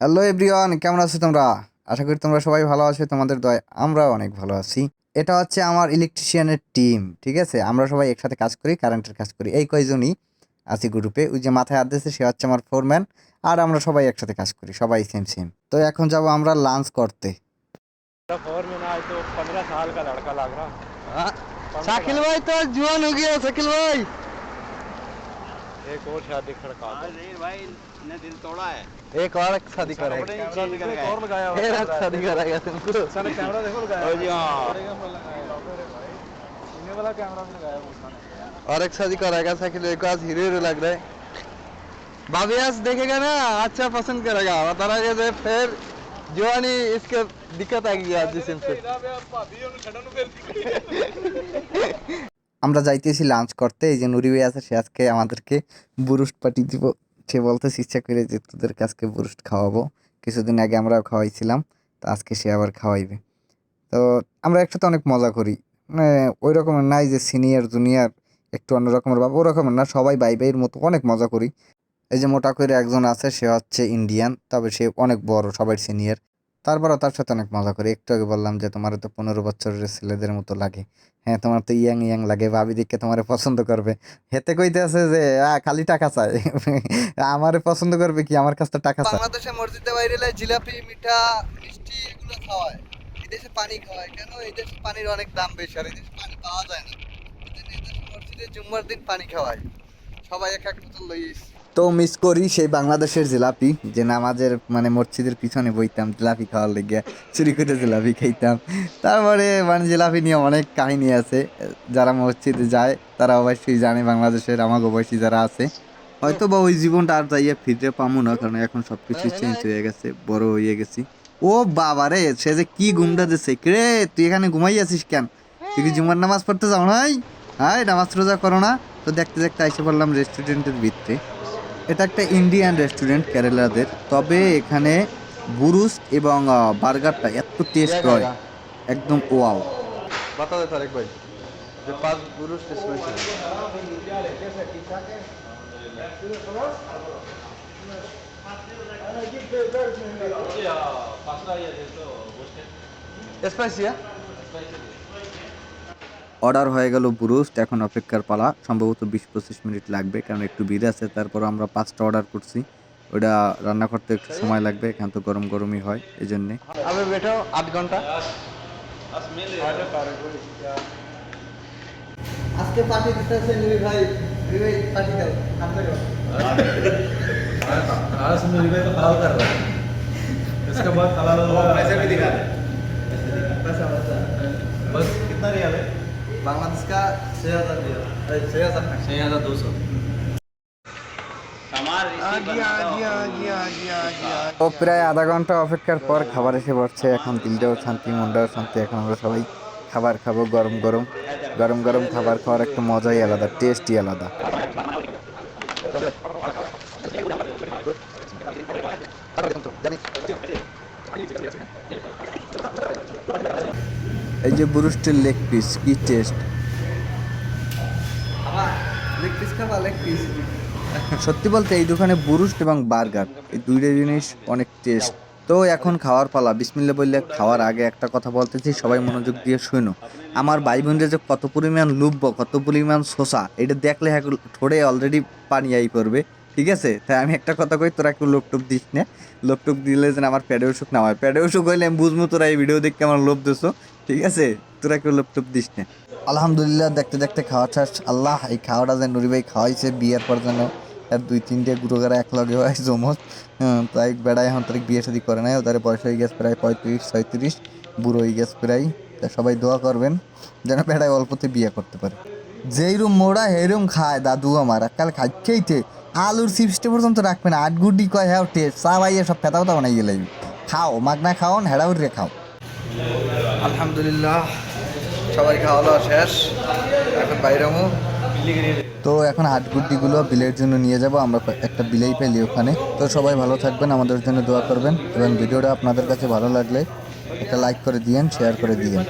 Hello everyone, কেমন আছো তোমরা? আশা করি তোমরা সবাই ভালো আছো, তোমাদের দয়ায় আমরাও অনেক ভালো আছি। এটা হচ্ছে আমার ইলেকট্রিশিয়ানের টিম, ঠিক আছে? আমরা সবাই একসাথে কাজ করি, কারেন্টের কাজ করি। এই কয়জনই আছি গ্রুপে। ওই যে মাথায় হাত দিয়েছে সে হচ্ছে আমার ফোরম্যান। আর আমরা সবাই একসাথে কাজ করি, সবাই সেম সেম। তো এখন যাব আমরা লাঞ্চ করতে। फोर में ना आज तो 15 साल का लड़का लग रहा। हाँ, শাকিল ভাই তো জোয়ান হয়ে গিয়া শাকিল ভাই। एक और शादी खड़का दो। नहीं भाई ने दिल तोड़ा है। एक और शादी करेगा। और लगाया हुआ एक और शादी करेगा तुमको। उसने कैमरा देखो लगाया ओ जी हाँ। इन्हें वाला कैमरा भी लगाया हुआ उसने। और एक शादी करेगा शाकिल भाई को। आज हीरो हीरो लग रहा है। भाभी आज देखेगा ना, अच्छा पसंद करेगा। बता रहा है कि फिर जवानी इसके दिक्कत आ गई आज जिसम से। আমরা যাইতেছি লাঞ্চ করতে। এই যে নুরি ভাই আছে, সে আজকে আমাদেরকে বুরুস্ট পার্টি দিব। সে বলতেছে ইচ্ছা করে যে তোদের আজকে বুরুস্ট খাওয়াবো। কিছুদিন আগে আমরাও খাওয়াইছিলাম, তো আজকে সে আবার খাওয়াইবে। তো আমরা একসাথে অনেক মজা করি। মানে ওই রকমের নাই যে সিনিয়র জুনিয়র একটু অন্য রকমের বা ও রকমের না, সবাই ভাই ভাইয়ের মতো অনেক মজা করি। এই যে মোটা করে একজন আছে, সে হচ্ছে ইন্ডিয়ান, তবে সে অনেক বড়, সবাই সিনিয়র। তারপরও তার সাথে অনেক মজা করি। একটু আগে বললাম যে তোমার তো 15 বছরের ছেলেদের মতো লাগে। হ্যাঁ, তোমার তো ইয়াং ইয়াং লাগে, ভাবি দিকে তোমার পছন্দ করবে। হেতে কইতে আছে যে খালি টাকা চাই। আমারে পছন্দ করবে কি, আমার কাছে তো টাকা চাই। বাংলাদেশে মসজিদে বাইরে জিলাপি, মিঠা, মিষ্টি এগুলো খাওয়ায়। এই দেশে পানি খাওয়ায় কেন? এই দেশে পানির অনেক দাম বেশি, আর এই দেশে পানি পাওয়া যায় না। এই জন্য এই দেশে মসজিদে জুম্মার দিন পানি খাওয়ায়। সবাই এক এক বোতল লইস। তো মিস করি সেই বাংলাদেশের জিলাপি, যে নামাজের মানে মসজিদের পিছনে বইতাম জিলাপি খাওয়ার লেগে, চুরি করে জিলাপি খাইতাম। তারপরে মানে জিলাপি নিয়ে অনেক কাহিনী আছে। যারা মসজিদে যায় তারা অবশ্যই জানে, বাংলাদেশের আমাকে বয়সী যারা আছে। হয়তো বা ওই জীবনটা আর যাইয়া ফিরে পাবো না, কারণ এখন সবকিছু চেঞ্জ হয়ে গেছে, বড় হয়ে গেছি। ও বাবা রে, সে যে কি ঘুমটা দিচ্ছে রে! তুই এখানে ঘুমাই আছিস কেন? তুই কি জুমার নামাজ পড়তে যাও নাই? হ্যাঁ, নামাজ রোজা করো না? তো দেখতে দেখতে আইসে পড়লাম রেস্টুরেন্টের ভিতরে। এটা একটা ইন্ডিয়ান রেস্টুরেন্ট কেরালাদের, তবে এখানে বুরুস্ট এবং বার্গারটা এত টেস্ট হয়, একদম ওয়াও। बता दे तारिक भाई जो 5 पुरुष इसमें से स्पाइसी है। অর্ডার হয়ে গেল বুরুস্ট, এখন অপেক্ষার পালা। সম্ভবত 20-25 মিনিট লাগবে, কারণ একটু ভিড় আছে। তারপর আমরা 5টা অর্ডার করছি, ওটা রান্না করতে একটু সময় লাগবে, এখান তো গরম গরমই হয় এই জন্যে। अबे बैठो 8 घंटा। আজকে পার্টি দিতেছে নুরি ভাই। নুরি ভাই পার্টি দাও, হাত ধরো। आज मेरी भाई तो हलाल कर रहा है। इसके बाद हलाल होगा। पैसे भी दिखा दे। पैसा बस कितना रियाल है? বাংলাদেশ কা 6000 रियाल, 6000 টাকা। 6200। ও প্রায় আধা ঘন্টা অপেক্ষার পর খাবার এসে পড়ছে। এখন দিলটাও শান্তি, মনটাও শান্তি। এখন আমরা সবাই খাবার খাবো, গরম গরম। গরম গরম খাবার খাওয়ার একটা মজাই আলাদা, টেস্টই আলাদা। এই যে বুরুস্টের লেগ পিস, কি টেস্ট! লেগ পিস খাবা, লেগ পিস। সত্যি বলতে এই দোকানে বুরুস্ট এবং বার্গার, এই দুইটা জিনিস অনেক টেস্ট। তো এখন খাওয়ার পালা। বিসমিল্লাহ বললে খাওয়ার আগে একটা কথা বলতেছি, সবাই মনোযোগ দিয়ে শুনো। আমার ভাই বোনরা যে কত পরিমাণ লুব্ব, কত পরিমাণ শোষা, এটা দেখলে ঠোঁটে অলরেডি পানি আই পড়বে, ঠিক আছে? তাই আমি একটা কথা কই, তোরা কেউ লোক টোপ দিস না। লোক টোপ দিলে যেন আমার প্যাডে অসুখ না হয়। প্যাডে অসুখ হইলে আমি বুঝবো তোরা এই ভিডিও দেখে আমার লোভ দিছো, ঠিক আছে? তোরা কেউ লোক টোপ দিস না। আলহামদুলিল্লাহ, দেখতে দেখতে খাওয়া শেষ। আল্লাহ, এই খাওয়াটা যে নুরি ভাই খাওয়াইছে বিয়ের পর যেন আর 2-3টে গুরুগারা এক লগে হয় জমজ। তাই বেড়ায় এখন তারিখ বিয়ে শাদী করে নাই, ওদের বয়স হয়ে গেছে প্রায় 35-36, বুড়ো হয়ে গেছে প্রায়। তা সবাই দোয়া করবেন যেন বেড়ায় অল্পতে বিয়ে করতে পারে। যেই রুম মোড়া হেরুম খায় দাদু আমার, কাল খাইতে আলুর চিপসটা পর্যন্ত রাখবে না। 8 গুডি কয় হ্যাঁ টেস্ট চা ভাইয়া সব ফেতা ফেতা বানাই গেলে খাও, মাগনা খাওন, হেড়াউর রে খাও। আলহামদুলিল্লাহ, সবাই খাওয়া দাওয়া শেষ, এখন বাইরেমো। তো এখন হাডগুড্ডিগুলো বিলের জন্য নিয়ে যাব। আমরা একটা বিলেই পেলি ওখানে। তো সবাই ভালো থাকবেন, আমাদের জন্য দোয়া করবেন, এবং ভিডিওটা আপনাদের কাছে ভালো লাগলে একটা লাইক করে দিয়েন, শেয়ার করে দিয়েন।